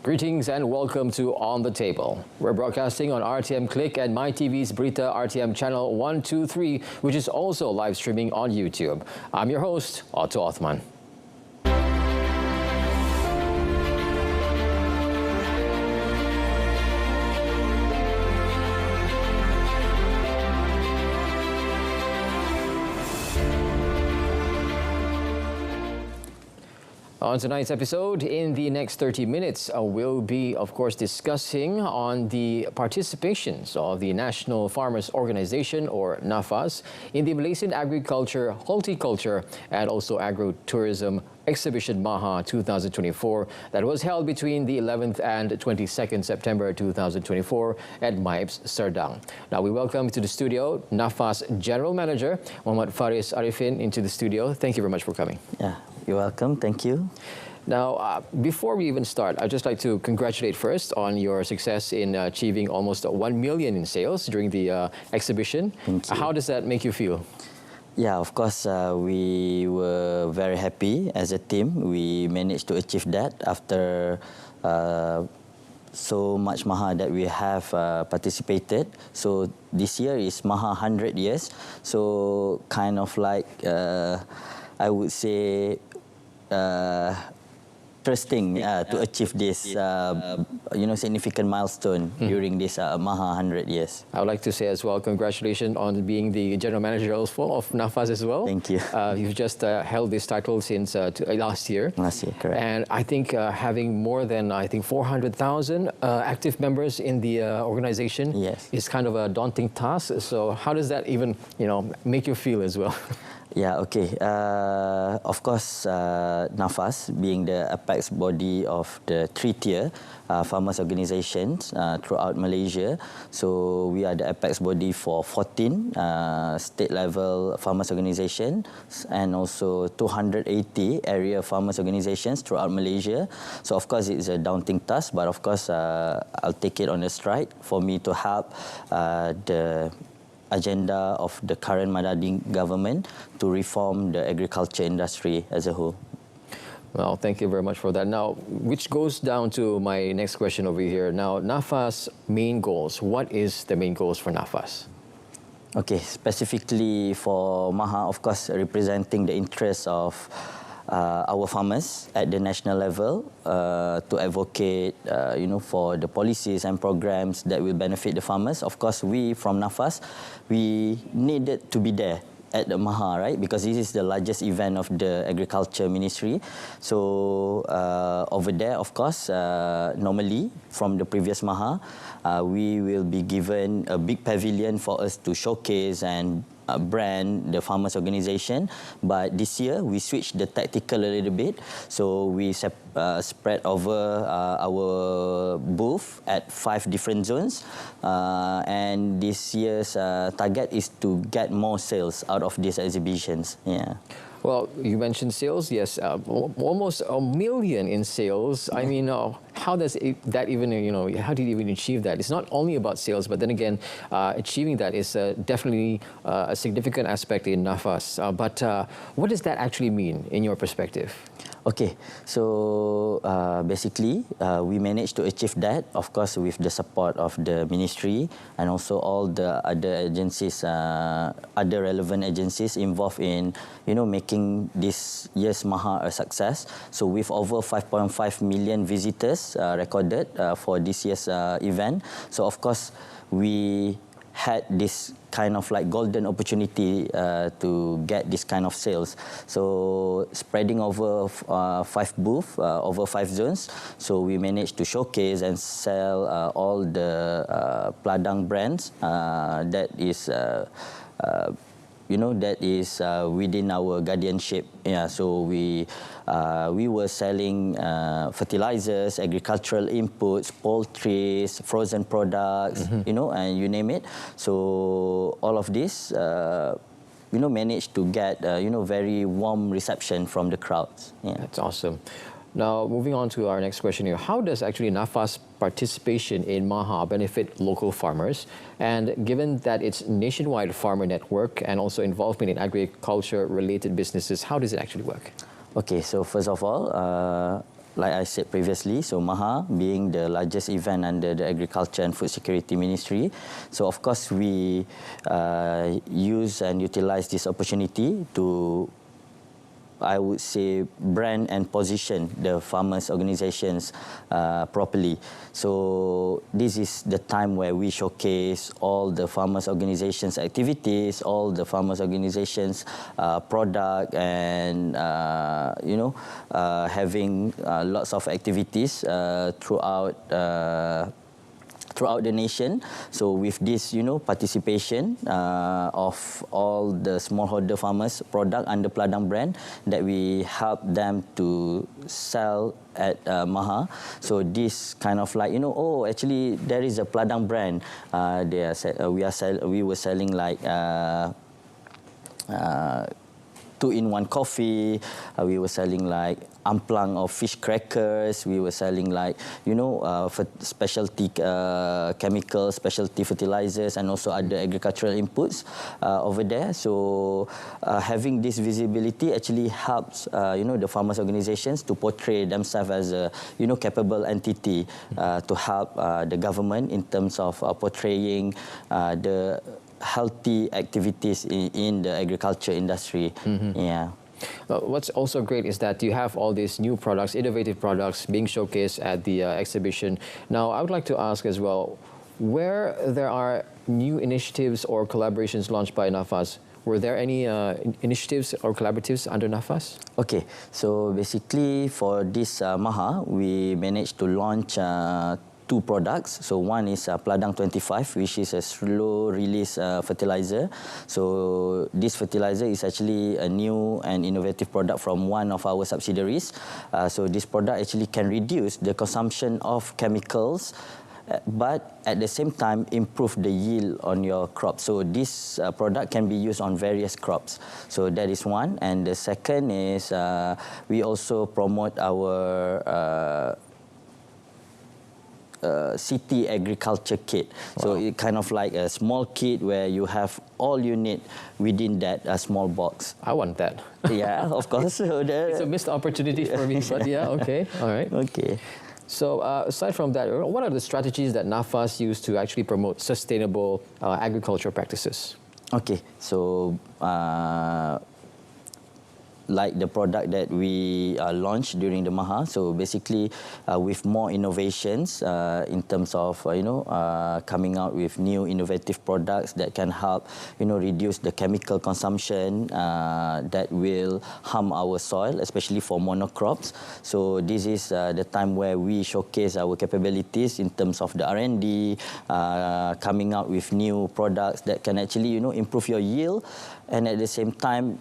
Greetings and welcome to On the Table. We're broadcasting on RTM Click and MyTV's Berita RTM channel 123, which is also live streaming on YouTube. I'm your host, Otto Othman. On tonight's episode, in the next 30 minutes, we'll be, of course, discussing on the participations of the National Farmers Organization, or NAFAS, in the Malaysian Agriculture, Horticulture and also Agro-Tourism Exhibition Maha 2024 that was held between the 11th and 22nd September 2024 at MAIPS Serdang. Now, we welcome to the studio NAFAS General Manager, Muhammad Faris Arifin, into the studio. Thank you very much for coming. Yeah. You're welcome. Thank you. Now, before we even start, I'd just like to congratulate first on your success in achieving almost 1 million in sales during the exhibition. Thank you. How does that make you feel? Yeah, of course, we were very happy as a team. We managed to achieve that after so much Maha that we have participated. So this year is Maha 100 years. So kind of like, I would say, interesting to achieve this, significant milestone during this Maha 100 years. I would like to say as well, congratulations on being the General Manager also of NAFAS as well. Thank you. You've just held this title since last year. Last year, correct. And I think having more than, 400,000 active members in the organization is kind of a daunting task. So how does that even, make you feel as well? Yeah, okay. Of course, NAFAS being the apex body of the three-tier farmers organizations throughout Malaysia. So we are the apex body for 14 state-level farmers organizations and also 280 area farmers organizations throughout Malaysia. So of course, it's a daunting task, but of course, I'll take it on a stride for me to help the agenda of the current Madani government to reform the agriculture industry as a whole. Well, thank you very much for that. Now, which goes down to my next question over here. Now, NAFAS main goals. What is the main goals for NAFAS? Okay, specifically for Maha, of course, representing the interests of our farmers at the national level to advocate, for the policies and programs that will benefit the farmers. Of course, we from NAFAS, we needed to be there at the Maha, right? Because this is the largest event of the Agriculture Ministry. So over there, of course, normally from the previous Maha, we will be given a big pavilion for us to showcase and brand the farmers organization, but this year we switched the tactical a little bit, so we spread over our booth at 5 different zones, and this year's target is to get more sales out of these exhibitions. Yeah. Well, you mentioned sales, yes, almost 1 million in sales. I mean, how does that even, how did you even achieve that? It's not only about sales, but then again, achieving that is definitely a significant aspect in NAFAS. But what does that actually mean in your perspective? Okay, so basically, we managed to achieve that, of course, with the support of the ministry and also all the other agencies, other relevant agencies involved in, making this year's Maha a success. So with over 5.5 million visitors recorded for this year's event. So of course, we had this kind of like golden opportunity to get this kind of sales. So spreading over 5 booths, over 5 zones. So we managed to showcase and sell all the Pladang brands that is that is within our guardianship. Yeah, so we were selling fertilizers, agricultural inputs, poultry, frozen products, and you name it. So all of this, managed to get, very warm reception from the crowds. Yeah. That's awesome. Now, moving on to our next question here. How does actually NAFAS participation in Maha benefit local farmers? And given that it's nationwide farmer network and also involvement in agriculture-related businesses, how does it actually work? Okay, so first of all, like I said previously, so Maha being the largest event under the Agriculture and Food Security Ministry. So of course we use and utilize this opportunity to, I would say, brand and position the farmers' organizations properly. So this is the time where we showcase all the farmers' organizations' activities, all the farmers' organizations' product, and having lots of activities throughout the nation. So with this, participation of all the smallholder farmers' product under Pladang brand, that we help them to sell at Maha. So this kind of like, actually there is a Pladang brand. We were selling like 2-in-1 coffee. We were selling like amplang of fish crackers. We were selling like, specialty chemicals, specialty fertilizers, and also other agricultural inputs over there. So having this visibility actually helps, the farmers' organizations to portray themselves as a, capable entity to help the government in terms of portraying the healthy activities in the agriculture industry. Yeah. What's also great is that you have all these new products, innovative products being showcased at the exhibition. Now, I would like to ask as well, where there are new initiatives or collaborations launched by NAFAS, were there any initiatives or collaboratives under NAFAS? Okay, so basically for this Maha, we managed to launch 2 products. So one is Pladang 25, which is a slow-release fertilizer. So this fertilizer is actually a new and innovative product from one of our subsidiaries. So this product actually can reduce the consumption of chemicals, but at the same time improve the yield on your crop. So this product can be used on various crops. So that is one. And the second is we also promote our city agriculture kit. Wow. So it kind of like a small kit where you have all you need within that small box. I want that. Yeah, of course. So it's a missed opportunity for me, but yeah, okay, all right. Okay. So aside from that, what are the strategies that NAFAS use to actually promote sustainable agricultural practices? Okay, so like the product that we launched during the Maha. So basically, with more innovations in terms of coming out with new innovative products that can help reduce the chemical consumption that will harm our soil, especially for monocrops. So this is the time where we showcase our capabilities in terms of the R&D, coming out with new products that can actually improve your yield, and at the same time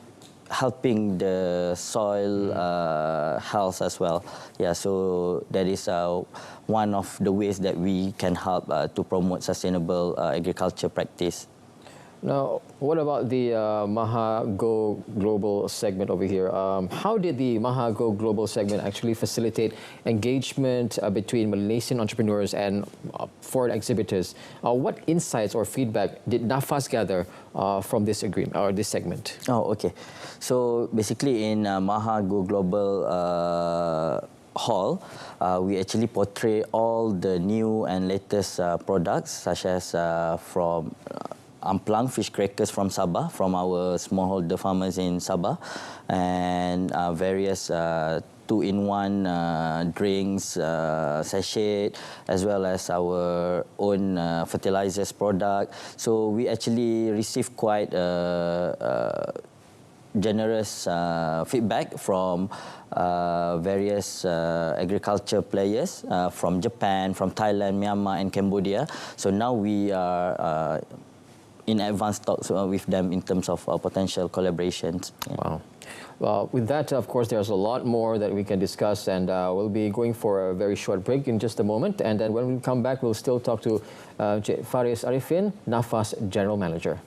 helping the soil health as well. Yeah, so that is one of the ways that we can help to promote sustainable agriculture practice. Now, what about the Maha Go Global segment over here? How did the Maha Go Global segment actually facilitate engagement between Malaysian entrepreneurs and foreign exhibitors? What insights or feedback did NAFAS gather from this agreement or this segment? Oh, okay. So basically, in Maha Go Global hall, we actually portray all the new and latest products, such as from amplang fish crackers from Sabah, from our smallholder farmers in Sabah, and various 2-in-1 drinks, sachet, as well as our own fertilizers product. So we actually received quite generous feedback from various agriculture players from Japan, from Thailand, Myanmar, and Cambodia. So now we are in advanced talks with them in terms of potential collaborations. Yeah. Wow. Well, with that, of course, there's a lot more that we can discuss, and we'll be going for a very short break in just a moment. And then when we come back, we'll still talk to Faris Arifin, NAFAS General Manager.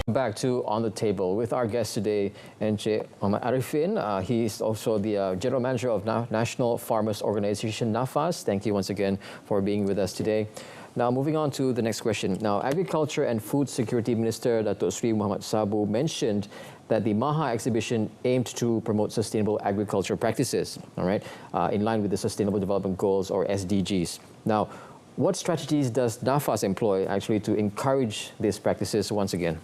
Back to On the Table with our guest today, Encik Muhammad Arifin. He is also the General Manager of National Farmers Organization, NAFAS. Thank you once again for being with us today. Now, moving on to the next question. Now, Agriculture and Food Security Minister Datuk Sri Muhammad Sabu mentioned that the Maha exhibition aimed to promote sustainable agriculture practices, all right, in line with the Sustainable Development Goals, or SDGs. Now, what strategies does NAFAS employ actually to encourage these practices once again?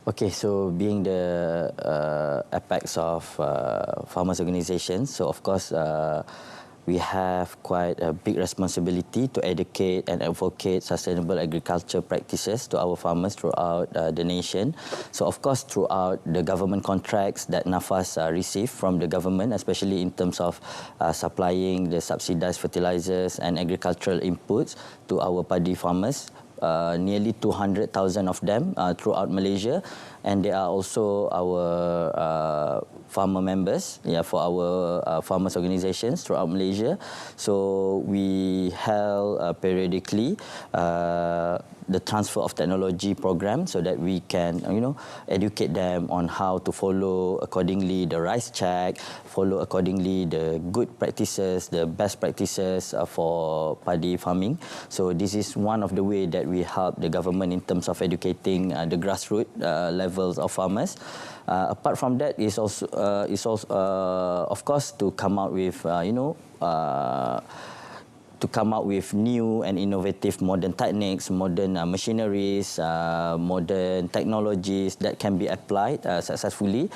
Okay, so being the apex of farmers' organizations, so of course we have quite a big responsibility to educate and advocate sustainable agriculture practices to our farmers throughout the nation. So of course throughout the government contracts that NAFAS receive from the government, especially in terms of supplying the subsidized fertilizers and agricultural inputs to our paddy farmers, nearly 200,000 of them throughout Malaysia, and they are also our farmer members, for our farmers organizations throughout Malaysia. So we held periodically the transfer of technology program so that we can, educate them on how to follow accordingly the rice check, follow accordingly the good practices, the best practices for paddy farming. So this is one of the ways that we help the government in terms of educating the grassroots levels of farmers. Apart from that, is also of course to come out with new and innovative modern techniques, modern machineries, modern technologies that can be applied successfully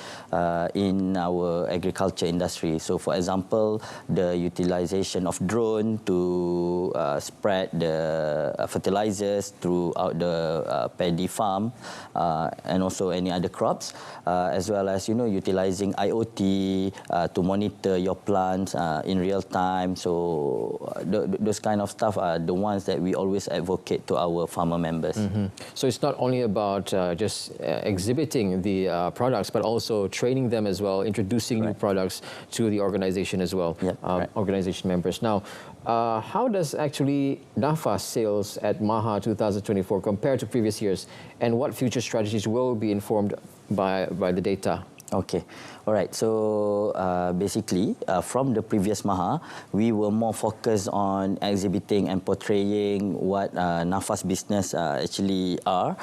in our agriculture industry. So, for example, the utilization of drone to spread the fertilizers throughout the paddy farm and also any other crops, as well as utilizing IoT to monitor your plants in real time. So those kind of stuff are the ones that we always advocate to our farmer members. Mm-hmm. So it's not only about just exhibiting the products, but also training them as well, introducing new products to the organization as well, organization members. Now, how does actually NAFAS sales at Maha 2024 compare to previous years, and what future strategies will be informed by the data? Okay, all right. So basically, from the previous Maha, we were more focused on exhibiting and portraying what NAFAS business actually are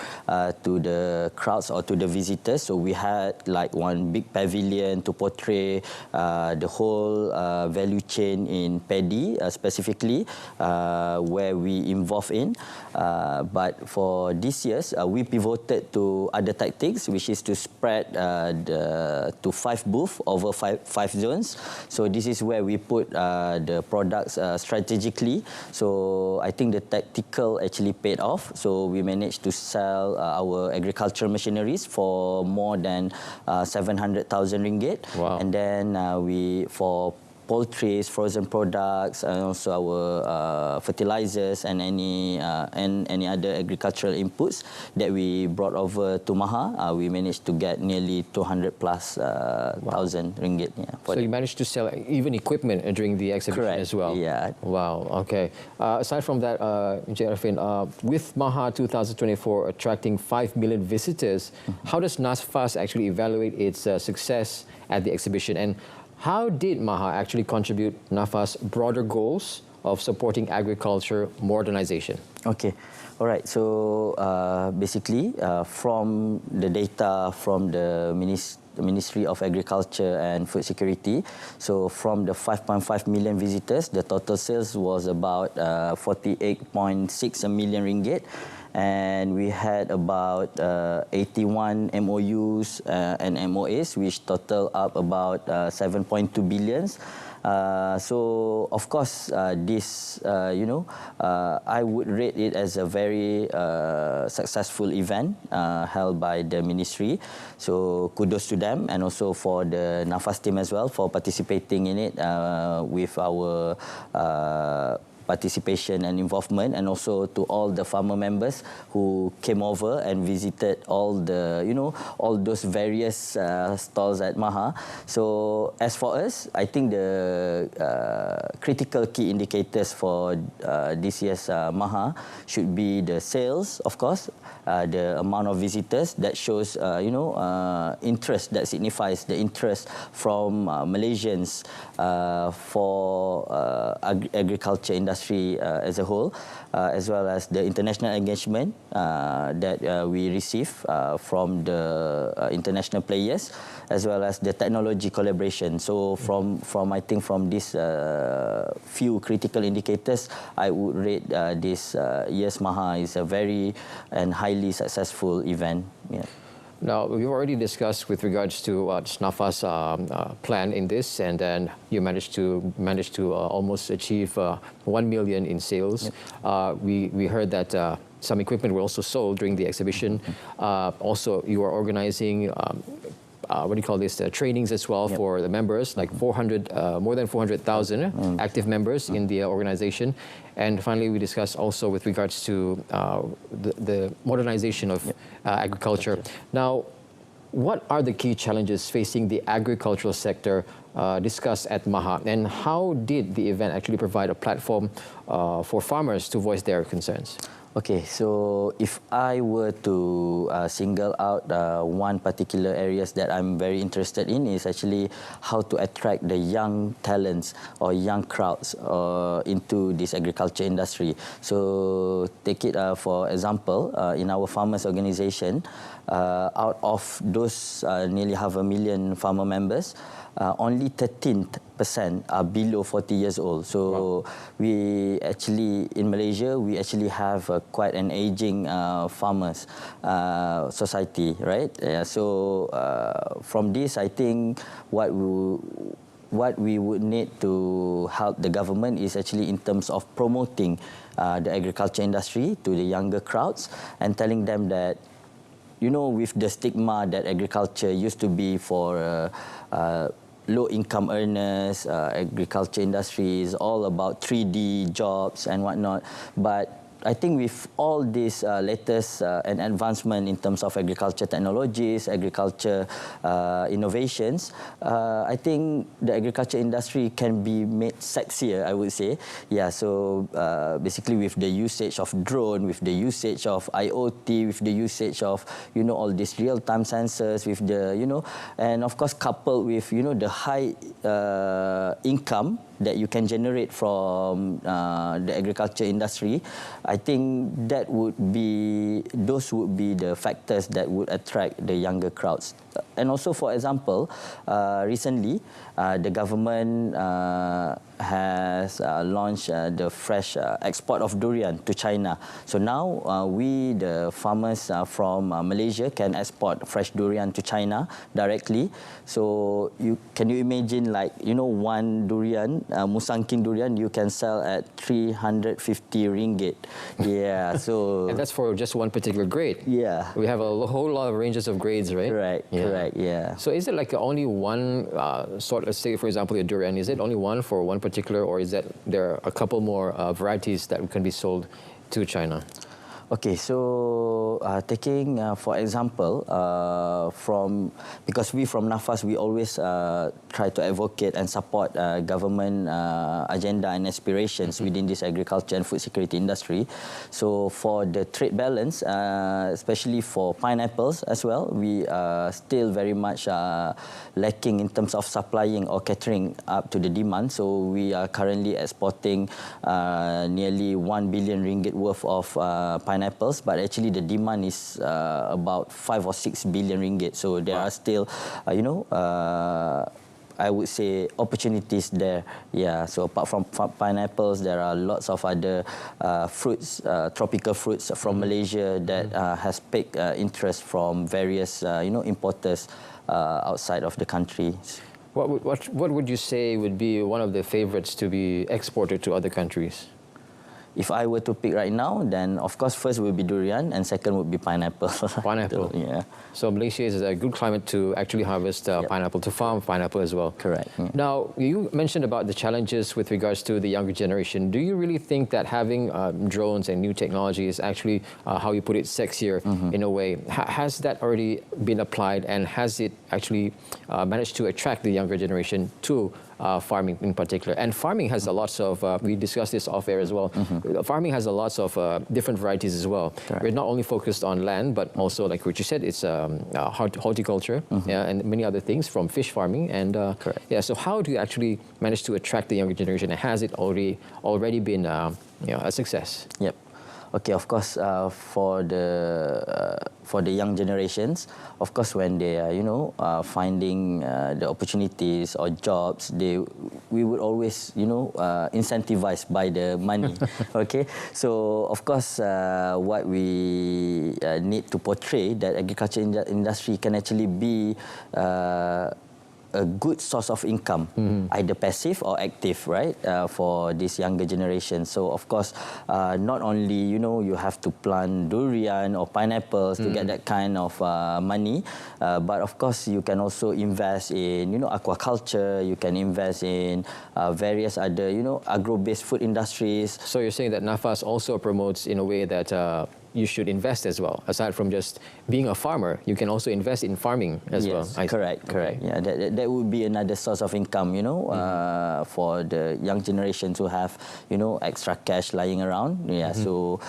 to the crowds or to the visitors. So we had like one big pavilion to portray the whole value chain in paddy, specifically where we involve in. But for this year's, we pivoted to other tactics, which is to spread to 5 booths over five zones. So this is where we put the products strategically. So I think the tactical actually paid off. So we managed to sell our agricultural machineries for more than 700,000 ringgit. Wow. And then for poultry, frozen products, and also our fertilizers and any other agricultural inputs that we brought over to Maha, we managed to get nearly 200 plus thousand ringgit. Yeah, so you managed to sell even equipment during the exhibition as well? Yeah. Wow, okay. Aside from that, Encik Arifin, with Maha 2024 attracting 5 million visitors, how does NAFAS actually evaluate its success at the exhibition, and how did Maha actually contribute NAFAS' broader goals of supporting agriculture modernization? Okay, all right. So basically, from the data from the Ministry of Agriculture and Food Security, so from the 5.5 million visitors, the total sales was about 48.6 million ringgit. And we had about 81 MOUs and MOAs, which total up about 7.2 billions. So, of course, this, I would rate it as a very successful event held by the ministry. So, kudos to them, and also for the NAFAS team as well for participating in it with our participation and involvement, and also to all the farmer members who came over and visited all the, all those various stalls at Maha. So as for us, I think the critical key indicators for this year's Maha should be the sales, of course, the amount of visitors that shows, interest, that signifies the interest from Malaysians for agriculture industry as a whole, as well as the international engagement that we receive from the international players, as well as the technology collaboration. So from I think from these few critical indicators, I would rate this year's Maha is a very and highly successful event. Yeah. Now, we've already discussed with regards to NAFA's plan in this, and then you managed to almost achieve 1 million in sales. Yep. We heard that some equipment were also sold during the exhibition. Also, you are organizing what do you call this, trainings as well. Yep. For the members, like 400, more than 400,000 active members in the organization. And finally, we discussed also with regards to the modernization of agriculture. Now, what are the key challenges facing the agricultural sector discussed at Maha, and how did the event actually provide a platform for farmers to voice their concerns? Okay, so if I were to single out one particular areas that I'm very interested in is actually how to attract the young talents or young crowds into this agriculture industry. So take it for example, in our farmers organization, out of those nearly 500,000 farmer members, only 13% are below 40 years old. So we actually, in Malaysia, we actually have quite an aging farmers society, right? So from this, I think what we would need to help the government is actually in terms of promoting the agriculture industry to the younger crowds and telling them that, with the stigma that agriculture used to be for low-income earners, agriculture industry is all about 3D jobs and whatnot. But I think with all these latest and advancement in terms of agriculture technologies, agriculture innovations, I think the agriculture industry can be made sexier, I would say. Yeah, so basically with the usage of drone, with the usage of IoT, with the usage of, all these real-time sensors, with the, and of course coupled with, the high income that you can generate from the agriculture industry, I think those would be the factors that would attract the younger crowds. And also, for example, recently, the government has launched the fresh export of durian to China. So now we, the farmers from Malaysia, can export fresh durian to China directly. So can you imagine, like, one durian, Musangking durian, you can sell at 350 ringgit. Yeah, so... And that's for just one particular grade. Yeah. We have a whole lot of ranges of grades, right? Right, correct, yeah. So is it like only one sort, let's say, for example, a durian, is it only one for one particular, or is that there are a couple more varieties that can be sold to China? Okay, so taking for example, because we from NAFAS, we always try to advocate and support government agenda and aspirations within this agriculture and food security industry. So for the trade balance, especially for pineapples as well, we are still very much lacking in terms of supplying or catering up to the demand. So we are currently exporting nearly 1 billion ringgit worth of pineapples, but actually the demand is about 5 or 6 billion ringgit. So there are still, I would say, opportunities there. Yeah. So apart from pineapples, there are lots of other fruits, tropical fruits from Malaysia that has piqued interest from various, importers outside of the country. What would you say would be one of the favorites to be exported to other countries? if I were to pick right now, then of course first will be durian and second would be pineapple. Pineapple. Yeah. So Malaysia is a good climate to actually harvest pineapple, to farm pineapple as well. Correct. Yeah. Now, you mentioned about the challenges with regards to the younger generation. Do you really think that having drones and new technology is actually, how you put it, sexier in a way? Has that already been applied, and has it actually managed to attract the younger generation to farming in particular? And farming has a lots of, we discussed this off air as well, farming has a lots of different varieties as well. Correct. We're not only focused on land, but also, like what you said, it's horticulture, and many other things, from fish farming. And yeah, so how do you actually manage to attract the younger generation? And has it already been a success? Yep. Okay, of course, for the young generations, of course, when they are, finding the opportunities or jobs, we would always, incentivized by the money. Okay, so of course, what we need to portray that agriculture industry can actually be a good source of income, either passive or active, right, for this younger generation. So, of course, not only, you have to plant durian or pineapples to get that kind of money, but, of course, you can also invest in, aquaculture, you can invest in various other, agro-based food industries. So you're saying that NAFAS also promotes in a way that you should invest as well. Aside from just being a farmer, you can also invest in farming as well. Correct. Yeah, that would be another source of income, for the young generation to have, extra cash lying around. Yeah, so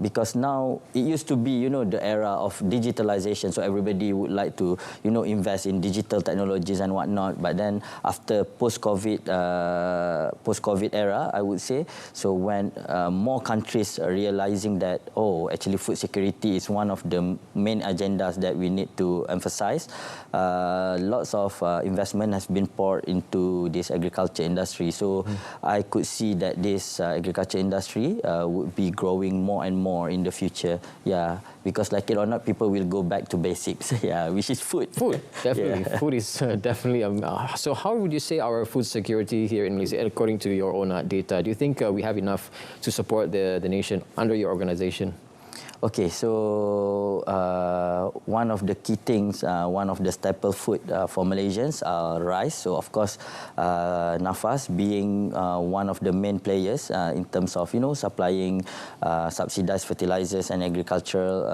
because now it used to be, the era of digitalization, so everybody would like to, invest in digital technologies and whatnot. But then after post-COVID era, I would say, so when more countries are realizing that, actually food security is one of the main agendas that we need to emphasize. Lots of investment has been poured into this agriculture industry. So I could see that this agriculture industry would be growing more and more in the future. Yeah, because like it or not, people will go back to basics. Yeah, which is food. Food, definitely. Yeah. Food is definitely. So how would you say our food security here in Malaysia, according to your own data? Do you think we have enough to support the nation under your organization? Okay, so one of the key things, one of the staple food for Malaysians are rice. So of course, NAFAS being one of the main players in terms of supplying subsidized fertilizers and agricultural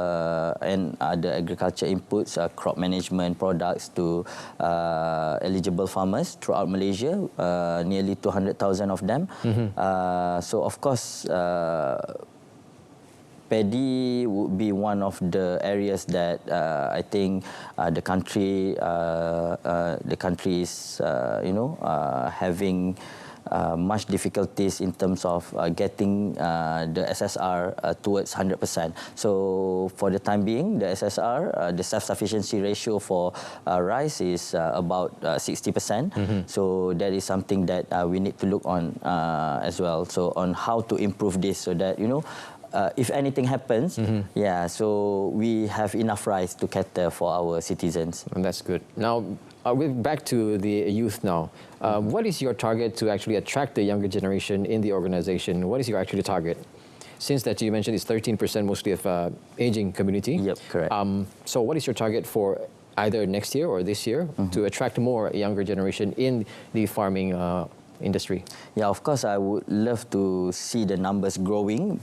and other agriculture inputs, crop management products to eligible farmers throughout Malaysia, nearly 200,000 of them. So of course, paddy would be one of the areas that I think the country is having much difficulties in terms of getting the SSR towards 100%. So for the time being, the SSR, the self-sufficiency ratio for rice is about 60%. So that is something that we need to look on as well. So on how to improve this so that, if anything happens, so we have enough rice to cater for our citizens. And that's good. Now, we're back to the youth now. What is your target to actually attract the younger generation in the organization? What is your actual target? Since that you mentioned it's 13% mostly of aging community. Yep, correct. So what is your target for either next year or this year to attract more younger generation in the farming industry? Yeah, of course, I would love to see the numbers growing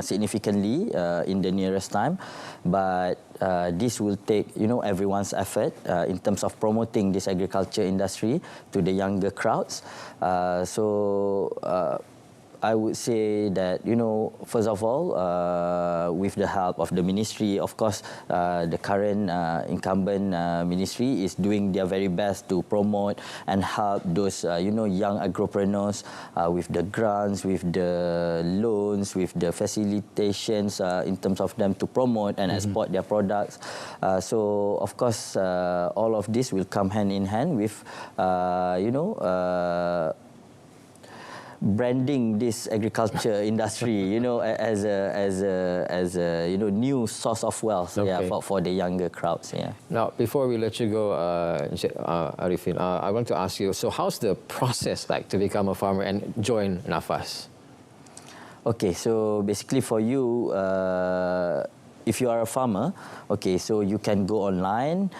significantly in the nearest time, but this will take, everyone's effort in terms of promoting this agriculture industry to the younger crowds. I would say that, first of all, with the help of the ministry, of course, the current incumbent ministry is doing their very best to promote and help those, young agripreneurs with the grants, with the loans, with the facilitations in terms of them to promote and export their products. So, of course, all of this will come hand in hand with, branding this agriculture industry, as a new source of wealth, for the younger crowds. Yeah. Now, before we let you go, Arifin, I want to ask you. So, how's the process like to become a farmer and join NAFAS? Okay, so basically for you, if you are a farmer, okay, so you can go online,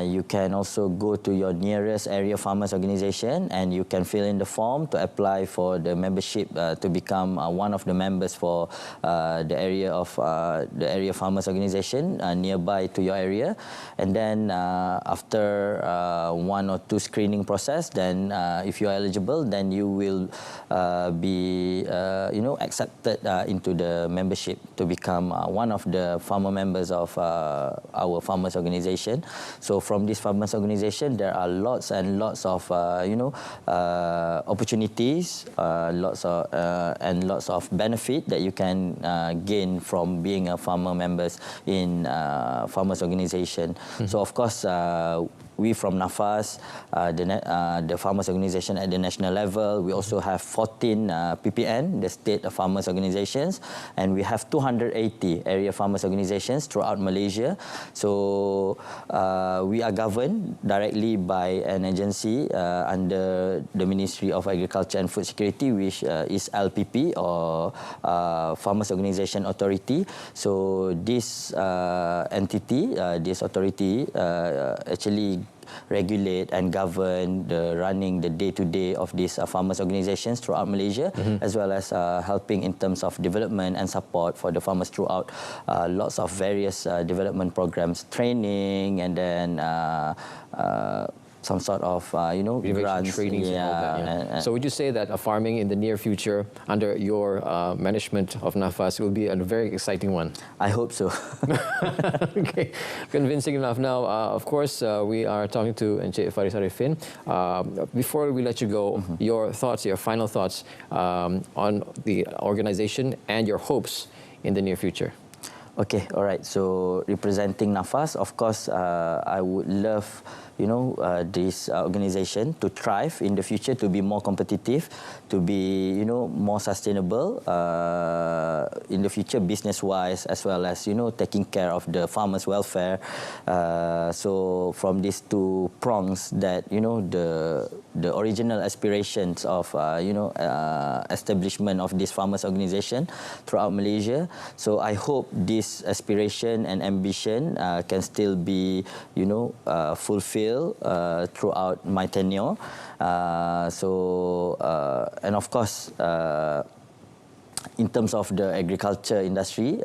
you can also go to your nearest area farmers organization and you can fill in the form to apply for the membership to become one of the members for the area farmers organization nearby to your area. And then after 1 or 2 screening process, then if you are eligible, then you will be accepted into the membership to become one of the farmer members of our farmers organization. So from this farmers organization, there are lots and lots of opportunities, lots of benefit that you can gain from being a farmer members in farmers organization. So of course, we from NAFAS, the farmers organization at the national level, we also have 14 PPN, the state farmers organizations, and we have 280 area farmers organizations throughout Malaysia. So we are governed directly by an agency under the Ministry of Agriculture and Food Security, which is LPP, or Farmers Organization Authority. So this entity, this authority actually regulate and govern the running the day-to-day of these farmers organizations throughout Malaysia, as well as helping in terms of development and support for the farmers throughout lots of various development programs, training, and then some sort of grants, trainings, and all that. Yeah. So would you say that farming in the near future under your management of NAFAS will be a very exciting one? I hope so. Okay, convincing enough. Now, of course, we are talking to Encik Faris Arifin. Before we let you go, your thoughts, your final thoughts on the organization and your hopes in the near future. Okay, all right. So representing NAFAS, of course, I would love this organization to thrive in the future, to be more competitive, to be more sustainable in the future, business-wise, as well as taking care of the farmers' welfare. So from these 2 prongs, that the original aspirations of establishment of this farmers' organization throughout Malaysia. So I hope this aspiration and ambition can still be fulfilled throughout my tenure. And of course, in terms of the agriculture industry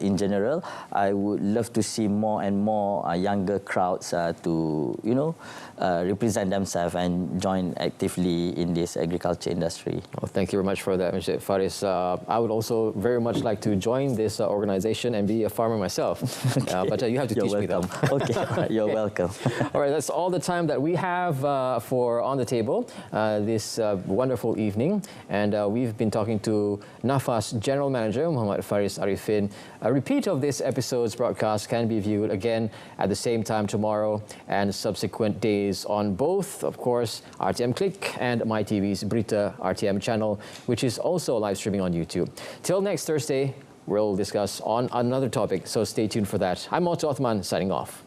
in general, I would love to see more and more younger crowds to represent themselves and join actively in this agriculture industry. Well, thank you very much for that, Mr. Faris. I would also very much like to join this organization and be a farmer myself. Okay. But you have to teach me though. Okay, you're welcome. All right, that's all the time that we have for On the Table this wonderful evening. And we've been talking to NAFAS General Manager Muhammad Faris Arifin. A repeat of this episode's broadcast can be viewed again at the same time tomorrow and subsequent days on both, of course, RTM Click and MyTV's Berita RTM channel, which is also live streaming on YouTube. Till next Thursday, we'll discuss on another topic, so stay tuned for that. I'm Otto Othman, signing off.